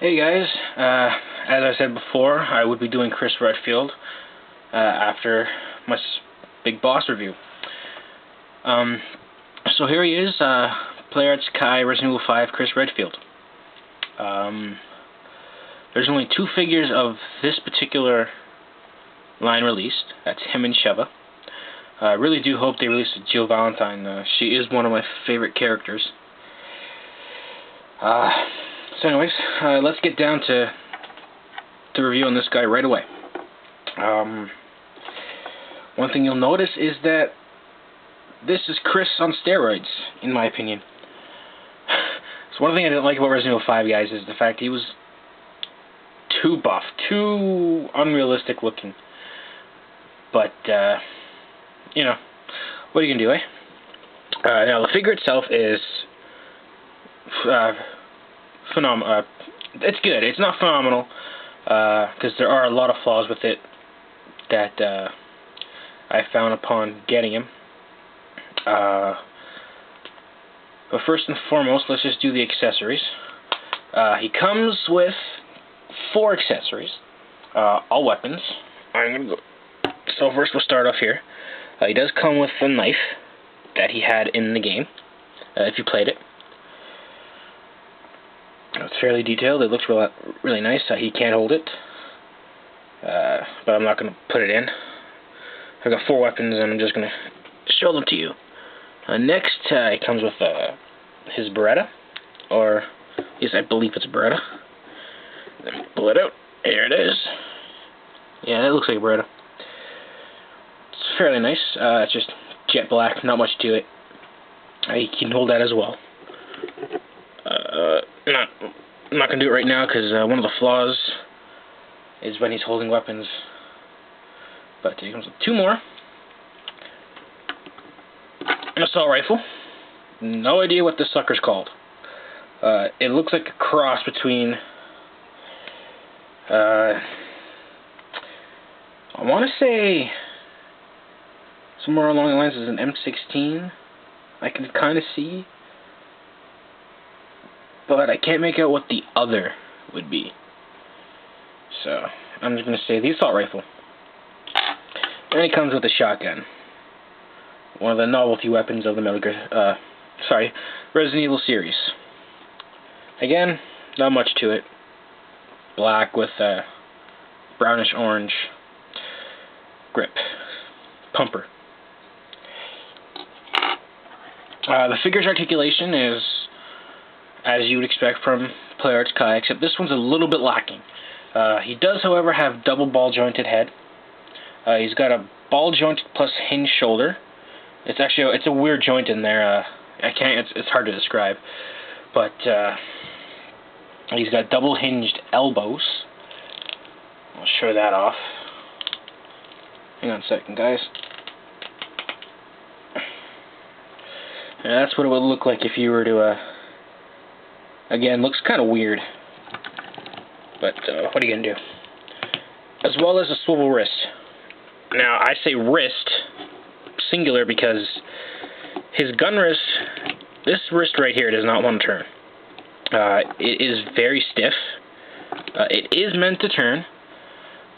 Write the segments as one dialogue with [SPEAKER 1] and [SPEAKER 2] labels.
[SPEAKER 1] Hey guys, as I said before, I would be doing Chris Redfield after my big boss review. So here he is, Player at Sky, Resident Evil 5, Chris Redfield. There's only 2 figures of this particular line released. That's him and Sheva. I really do hope they release Jill Valentine. She is one of my favorite characters. So anyways, let's get down to reviewing this guy right away. One thing you'll notice is that this is Chris on steroids, in my opinion. So one thing I didn't like about Resident Evil 5, guys, is the fact he was too buff, too unrealistic looking. But, you know, what are you going to do, eh? Now, the figure itself is phenomenal. It's good. It's not phenomenal, because there are a lot of flaws with it that I found upon getting him. But first and foremost, let's just do the accessories. He comes with 4 accessories, all weapons. So first we'll start off here. He does come with a knife that he had in the game, if you played it. It's fairly detailed. It looks really nice. He can't hold it, but I'm not going to put it in. I've got 4 weapons, and I'm just going to show them to you. Next, it comes with his Beretta, or yes, I believe it's a Beretta. Then pull it out. Here it is. Yeah, it looks like a Beretta. It's fairly nice. It's just jet black, not much to it. He can hold that as well. I'm not going to do it right now because one of the flaws is when he's holding weapons. But he comes with 2 more. An assault rifle. No idea what this sucker's called. It looks like a cross between I want to say somewhere along the lines is an M16. I can kind of see, but I can't make out what the other would be. So I'm just going to say the assault rifle. And it comes with a shotgun. One of the novelty weapons of the Resident Evil series. Again, not much to it. Black with a brownish orange grip. Pumper. The figure's articulation is as you would expect from Player at Sky, except this one's a little bit lacking. He does, however, have double ball-jointed head. He's got a ball-jointed plus hinged shoulder. It's a weird joint in there. It's hard to describe, but he's got double hinged elbows. I'll show that off. Hang on a second, guys. And that's what it would look like if you were to, again, looks kind of weird, but what are you going to do? As well as a swivel wrist. Now, I say wrist, singular, because his gun wrist, this wrist right here, does not want to turn. It is very stiff. It is meant to turn,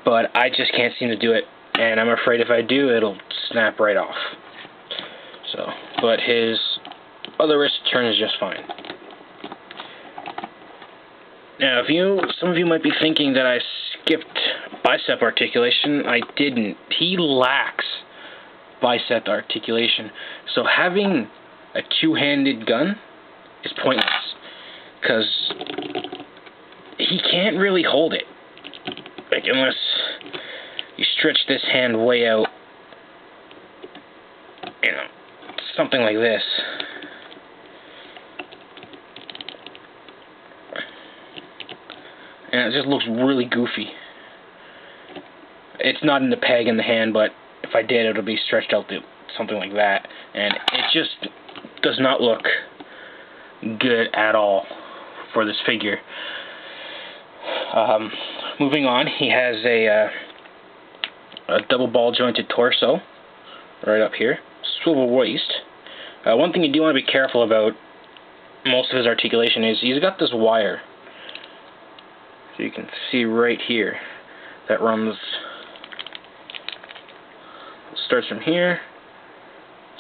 [SPEAKER 1] but I just can't seem to do it, and I'm afraid if I do, it'll snap right off. So, but his other wrist turns just fine. Now, some of you might be thinking that I skipped bicep articulation. I didn't. He lacks bicep articulation. So having a 2-handed gun is pointless, because he can't really hold it. Like, unless you stretch this hand way out, you know, something like this. And it just looks really goofy. It's not in the peg in the hand, but if I did, it'll be stretched out to something like that. And it just does not look good at all for this figure. Moving on, he has a double ball jointed torso right up here. Swivel waist. One thing you do want to be careful about most of his articulation is he's got this wire So you can see right here that runs, starts from here,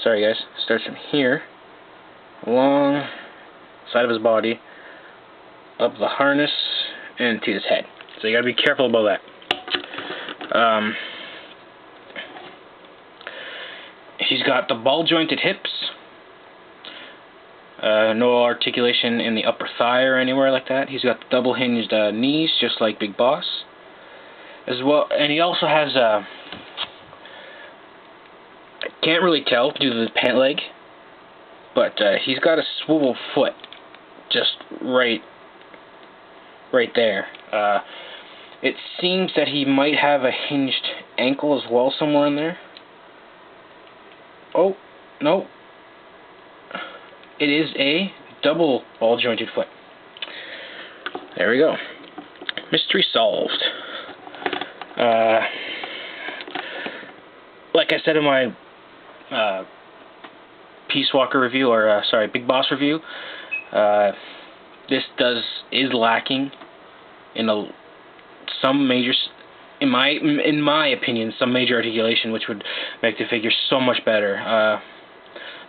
[SPEAKER 1] sorry guys, starts from here, along side of his body, up the harness, and to his head. So you gotta be careful about that. He's got the ball jointed hips, no articulation in the upper thigh or anywhere like that. He's got the double hinged knees, just like Big Boss, as well. And he also has I can't really tell due to the pant leg, but he's got a swivel foot, just right there. It seems that he might have a hinged ankle as well somewhere in there. Oh, no. It is a double ball jointed foot. There we go. Mystery solved. Like I said in my Peace Walker review, or Big Boss review, this is lacking in some major, in my opinion, some major articulation, which would make the figure so much better. I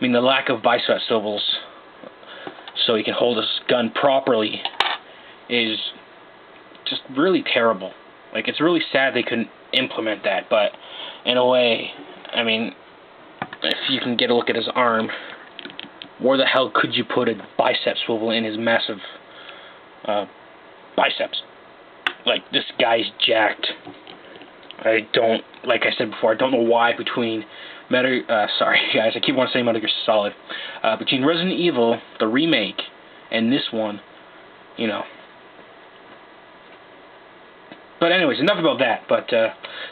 [SPEAKER 1] mean, the lack of bicep swivels, so he can hold his gun properly, is just really terrible. Like, it's really sad they couldn't implement that, but in a way, I mean, if you can get a look at his arm, where the hell could you put a bicep swivel in his massive biceps? Like, this guy's jacked. Like I said before, I don't know why between sorry guys, I keep wanting to say Metal Gear Solid. Between Resident Evil, the remake, and this one, you know. But anyways, enough about that. But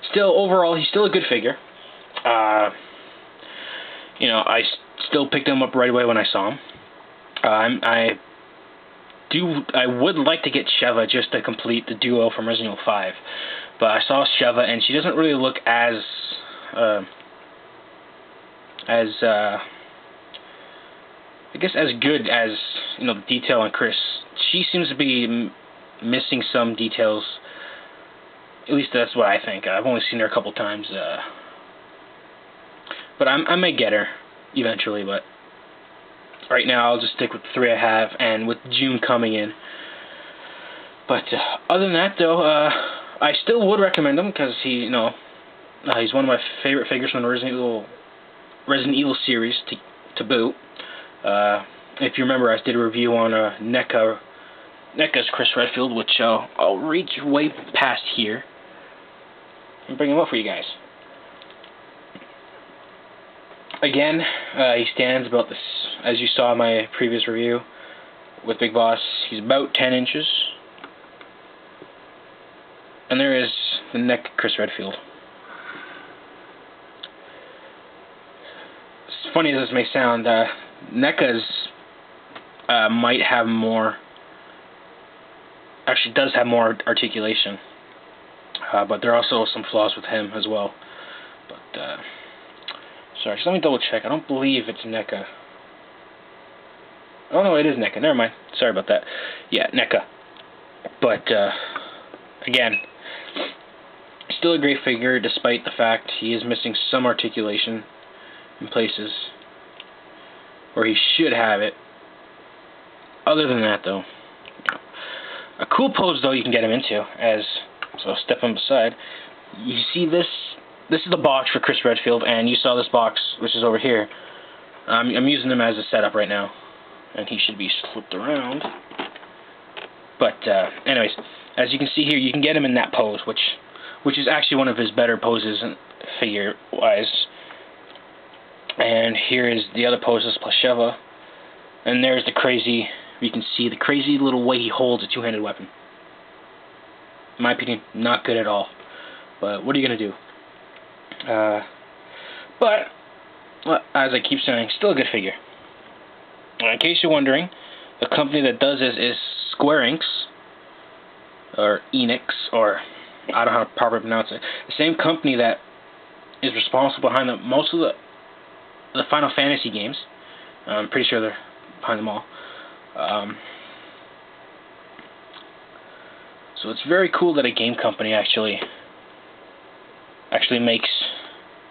[SPEAKER 1] still, overall, he's still a good figure. You know, I still picked him up right away when I saw him. I would like to get Sheva just to complete the duo from Resident Evil 5. But I saw Sheva, and she doesn't really look as I guess as good as, you know, the detail on Chris. She seems to be missing some details. At least that's what I think. I've only seen her a couple times. But I may get her eventually, but right now I'll just stick with the 3 I have, and with June coming in. But other than that, though, I still would recommend him, because he's one of my favorite figures from the Resident Evil series to boot. If you remember, I did a review on NECA's Chris Redfield, which I'll reach way past here and bring him up for you guys. Again, he stands about this, as you saw in my previous review with Big Boss. He's about 10 inches. And there is the NECA Chris Redfield. As funny as this may sound, NECA's might have more, actually does have more articulation, but there are also some flaws with him as well. But sorry, just let me double check. I don't believe it's NECA. Oh no, it is NECA. Never mind. Sorry about that. Yeah, NECA. But again, still a great figure, despite the fact he is missing some articulation in places where he should have it. Other than that, though, a cool pose though you can get him into, so I'll step him beside. You see this? This is the box for Chris Redfield, and you saw this box, which is over here. I'm using him as a setup right now, and he should be flipped around. But anyways, as you can see here, you can get him in that pose, which is actually one of his better poses figure-wise. And here is the other poses plus Sheva. And there's the crazy, you can see the crazy little way he holds a two-handed weapon. In my opinion, not good at all. But what are you going to do? But, as I keep saying, still a good figure. In case you're wondering, the company that does this is Square Enix, or Enix, or I don't know how to properly pronounce it. The same company that is responsible behind most of the Final Fantasy games. I'm pretty sure they're behind them all. So it's very cool that a game company actually makes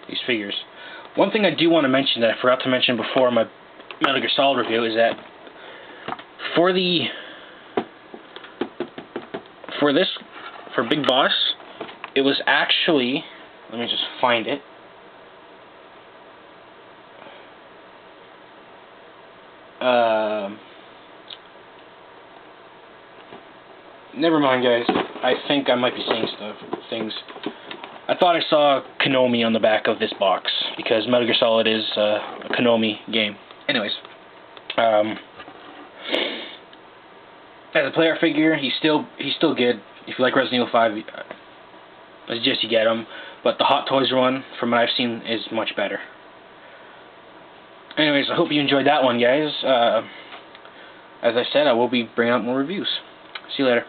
[SPEAKER 1] these figures. One thing I do want to mention that I forgot to mention before in my Metal Gear Solid review is that for Big Boss, it was actually, let me just find it. Never mind, guys. I think I might be saying things. I thought I saw Konami on the back of this box because Metal Gear Solid is a Konami game. Anyways, as a player figure, he's still good. If you like Resident Evil 5, I suggest you get him. But the Hot Toys one, from what I've seen, is much better. Anyways, I hope you enjoyed that one, guys. As I said, I will be bringing out more reviews. See you later.